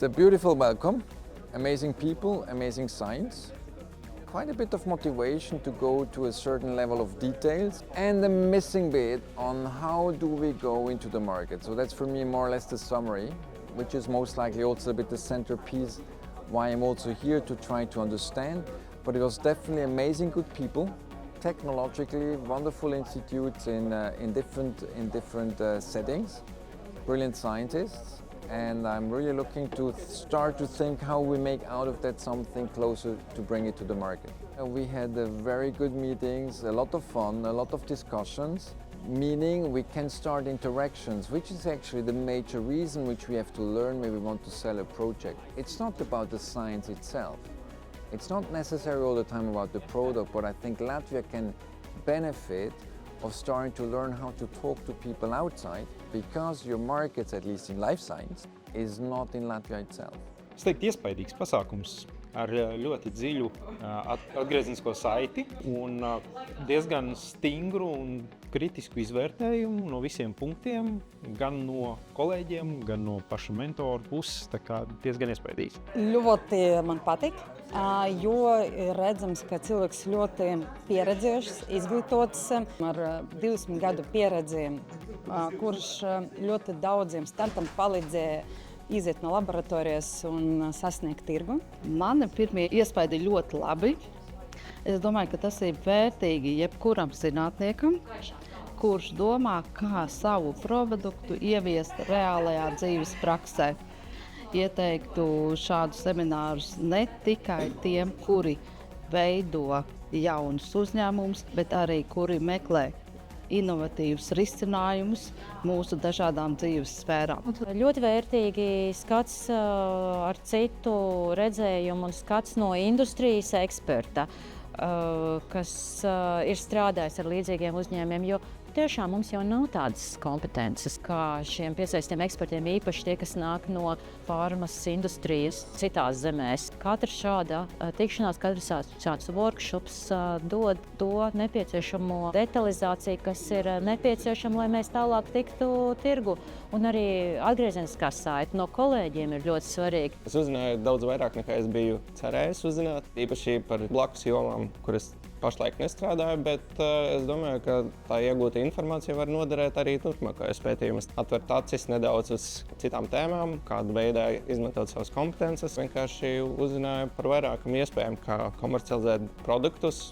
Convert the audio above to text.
A beautiful welcome, amazing people, amazing science, quite a bit of motivation to go to a certain level of details, and the missing bit on how do we go into the market. So that's for me more or less the summary, which is most likely also a bit the centerpiece why I'm also here to try to understand. But it was definitely amazing good people, technologically wonderful institutes in different settings, brilliant scientists. And I'm really looking to start to think how we make out of that something closer to bring it to the market. We had very good meetings, a lot of fun, a lot of discussions, meaning we can start interactions, which is actually the major reason which we have to learn when we want to sell a project. It's not about the science itself. It's not necessarily all the time about the product, but I think Latvia can benefit of starting to learn how to talk to people outside, because your markets, at least in life science, is not in Latvia itself. Es teiktu iespaidīgs pasākums ar ļoti dziļu atgriezenisko saiti un diezgan stingru un kritisku izvērtējumu no visiem punktiem, gan no kolēģiem, gan no paša mentora puses, tā kā diezgan iespaidīgs. Ļoti man patīk, jo ir redzams, ka cilvēks ļoti pieredzējušs, izglītots ar 20 gadu pieredzi, kurš ļoti daudziem startam palīdzēja iziet no laboratorijas un sasniegt tirgu. Mani pirmie iespaidi ļoti labi. Es domāju, ka tas ir vērtīgi jebkuram zinātniekam, kurš domā, kā savu produktu ieviest reālajā dzīves praksē. Ieteiktu šādus seminārus ne tikai tiem, kuri veido jaunus uzņēmumus, bet arī kuri meklē inovatīvus risinājumus mūsu dažādām dzīves sfērām. Ļoti vērtīgi skats ar citu redzējumu un skats no industrijas eksperta, kas ir strādājis ar līdzīgiem uzņēmumiem, jo tiešām mums jau nav tādas kompetences kā šiem piesaistiem ekspertiem, īpaši tie, kas nāk no farmas industrijas citās zemēs. Katra šāda tikšanās, katrs šāds workshops dod to nepieciešamo detalizāciju, kas ir nepieciešama, lai mēs tālāk tiktu tirgu. Un arī atgriezeniskā saite no kolēģiem ir ļoti svarīga. Es uzzināju daudz vairāk, nekā es biju cerējis uzzināt, īpaši par blakus jomām, kuras pašlaik nestrādāju, bet es domāju, ka tā iegūta informācija var noderēt arī turpmākajos pētījumus. Atvert acis nedaudz uz citām tēmām, kādu veidā izmantot savas kompetences. Vienkārši uzzināju par vairākām iespējām, kā komercializēt produktus,